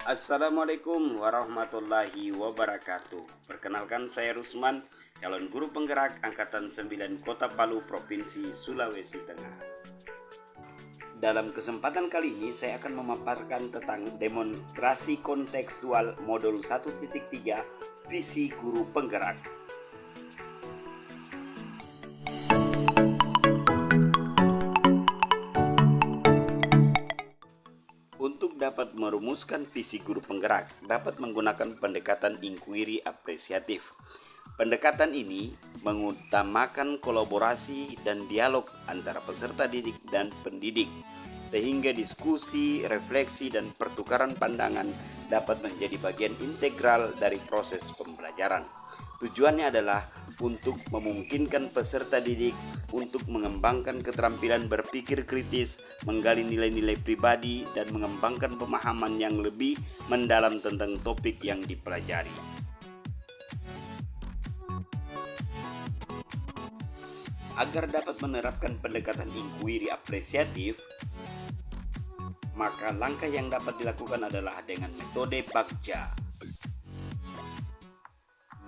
Assalamualaikum warahmatullahi wabarakatuh. Perkenalkan, saya Rusman, calon guru penggerak Angkatan 9 Kota Palu, Provinsi Sulawesi Tengah. Dalam kesempatan kali ini saya akan memaparkan tentang demonstrasi kontekstual modul 1.3 visi guru penggerak. Untuk dapat merumuskan visi guru penggerak, dapat menggunakan pendekatan inquiry apresiatif. Pendekatan ini mengutamakan kolaborasi dan dialog antara peserta didik dan pendidik, sehingga diskusi, refleksi, dan pertukaran pandangan dapat menjadi bagian integral dari proses pembelajaran. Tujuannya adalah untuk memungkinkan peserta didik untuk mengembangkan keterampilan berpikir kritis, menggali nilai-nilai pribadi, dan mengembangkan pemahaman yang lebih mendalam tentang topik yang dipelajari. Agar dapat menerapkan pendekatan inquiry apresiatif, maka langkah yang dapat dilakukan adalah dengan metode Bagja.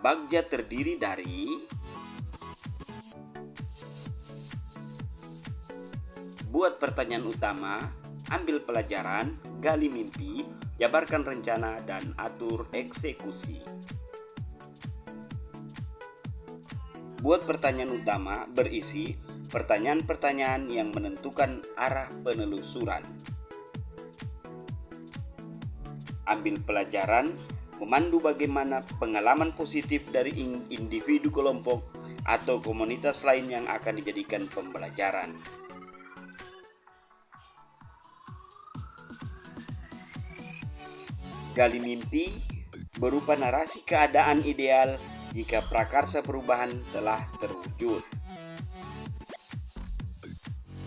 Bagja terdiri dari buat pertanyaan utama, ambil pelajaran, gali mimpi, jabarkan rencana, dan atur eksekusi. Buat pertanyaan utama berisi pertanyaan-pertanyaan yang menentukan arah penelusuran. Ambil pelajaran, memandu bagaimana pengalaman positif dari individu, kelompok, atau komunitas lain yang akan dijadikan pembelajaran. Gali mimpi berupa narasi keadaan ideal jika prakarsa perubahan telah terwujud.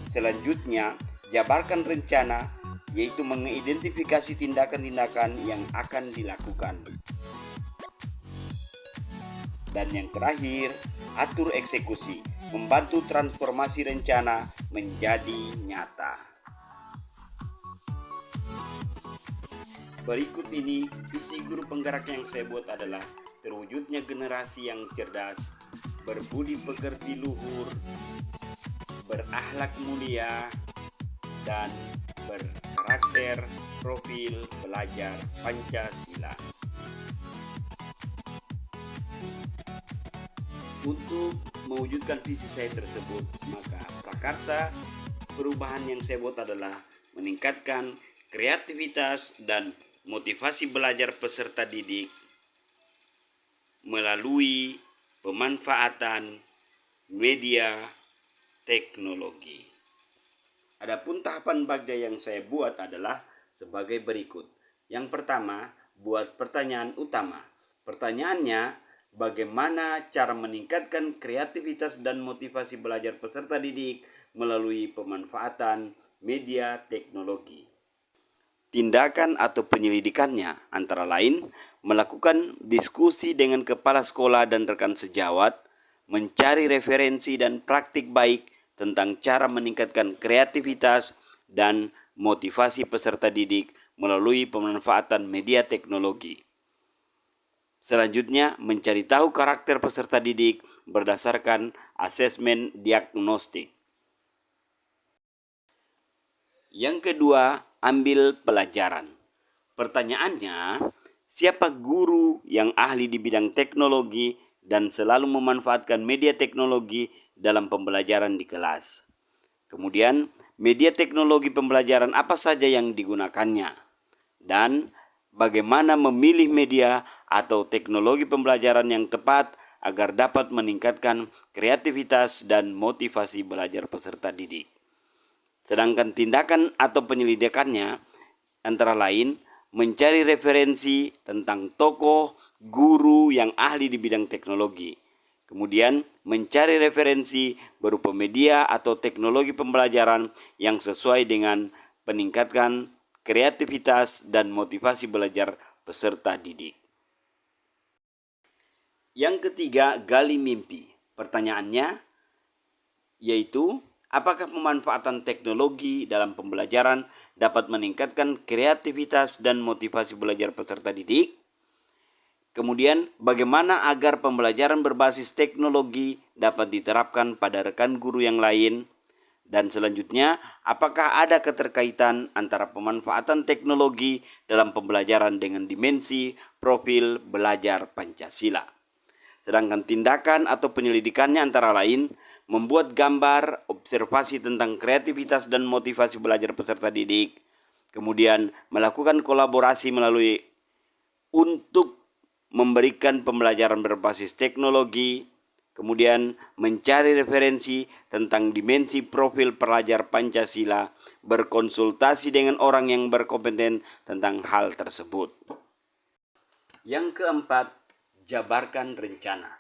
Selanjutnya, jabarkan rencana, yaitu mengidentifikasi tindakan-tindakan yang akan dilakukan. Dan yang terakhir, atur eksekusi, membantu transformasi rencana menjadi nyata. Berikut ini visi guru penggerak yang saya buat adalah terwujudnya generasi yang cerdas, berbudi pekerti luhur, berakhlak mulia, dan berkarakter profil pelajar Pancasila. Untuk mewujudkan visi saya tersebut, maka prakarsa perubahan yang saya buat adalah meningkatkan kreativitas dan motivasi belajar peserta didik melalui pemanfaatan media teknologi. Adapun tahapan Bagja yang saya buat adalah sebagai berikut. Yang pertama, buat pertanyaan utama. Pertanyaannya, bagaimana cara meningkatkan kreativitas dan motivasi belajar peserta didik melalui pemanfaatan media teknologi. Tindakan atau penyelidikannya antara lain melakukan diskusi dengan kepala sekolah dan rekan sejawat, mencari referensi dan praktik baik tentang cara meningkatkan kreativitas dan motivasi peserta didik melalui pemanfaatan media teknologi. Selanjutnya, mencari tahu karakter peserta didik berdasarkan asesmen diagnostik. Yang kedua, ambil pelajaran. Pertanyaannya, siapa guru yang ahli di bidang teknologi dan selalu memanfaatkan media teknologi dalam pembelajaran di kelas? Kemudian, media teknologi pembelajaran apa saja yang digunakannya? Dan bagaimana memilih media atau teknologi pembelajaran yang tepat agar dapat meningkatkan kreativitas dan motivasi belajar peserta didik. Sedangkan tindakan atau penyelidikannya antara lain mencari referensi tentang tokoh, guru yang ahli di bidang teknologi. Kemudian mencari referensi berupa media atau teknologi pembelajaran yang sesuai dengan peningkatkan kreativitas dan motivasi belajar peserta didik. Yang ketiga, gali mimpi. Pertanyaannya yaitu, apakah pemanfaatan teknologi dalam pembelajaran dapat meningkatkan kreativitas dan motivasi belajar peserta didik? Kemudian, bagaimana agar pembelajaran berbasis teknologi dapat diterapkan pada rekan guru yang lain? Dan selanjutnya, apakah ada keterkaitan antara pemanfaatan teknologi dalam pembelajaran dengan dimensi profil belajar Pancasila? Sedangkan tindakan atau penyelidikannya antara lain membuat gambar observasi tentang kreativitas dan motivasi belajar peserta didik, kemudian melakukan kolaborasi melalui untuk memberikan pembelajaran berbasis teknologi, kemudian mencari referensi tentang dimensi profil pelajar Pancasila, berkonsultasi dengan orang yang berkompeten tentang hal tersebut. Yang keempat, jabarkan rencana.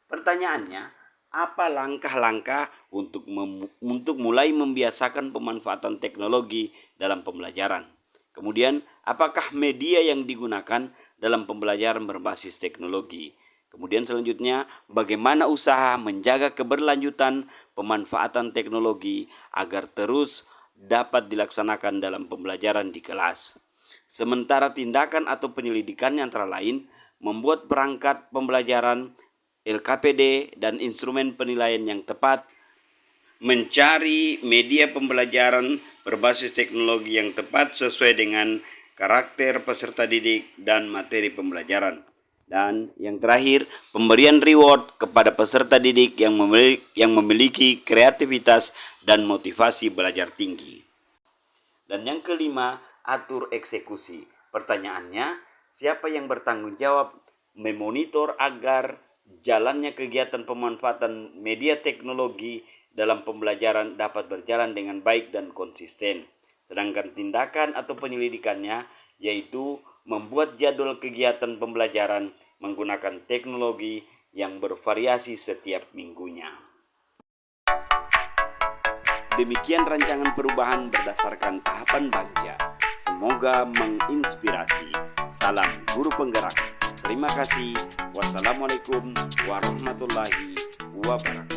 Pertanyaannya, apa langkah-langkah untuk mulai membiasakan pemanfaatan teknologi dalam pembelajaran? Kemudian, apakah media yang digunakan dalam pembelajaran berbasis teknologi? Kemudian selanjutnya, bagaimana usaha menjaga keberlanjutan pemanfaatan teknologi agar terus dapat dilaksanakan dalam pembelajaran di kelas? Sementara tindakan atau penyelidikannya antara lain membuat perangkat pembelajaran, LKPD, dan instrumen penilaian yang tepat, mencari media pembelajaran berbasis teknologi yang tepat sesuai dengan karakter peserta didik dan materi pembelajaran. Dan yang terakhir, pemberian reward kepada peserta didik yang memiliki kreativitas dan motivasi belajar tinggi. Dan yang kelima, atur eksekusi. Pertanyaannya, siapa yang bertanggung jawab memonitor agar jalannya kegiatan pemanfaatan media teknologi dalam pembelajaran dapat berjalan dengan baik dan konsisten? Sedangkan tindakan atau penyelidikannya yaitu membuat jadwal kegiatan pembelajaran menggunakan teknologi yang bervariasi setiap minggunya. Demikian rancangan perubahan berdasarkan tahapan Bagja. Semoga menginspirasi. Salam guru penggerak. Terima kasih. Wassalamualaikum warahmatullahi wabarakatuh.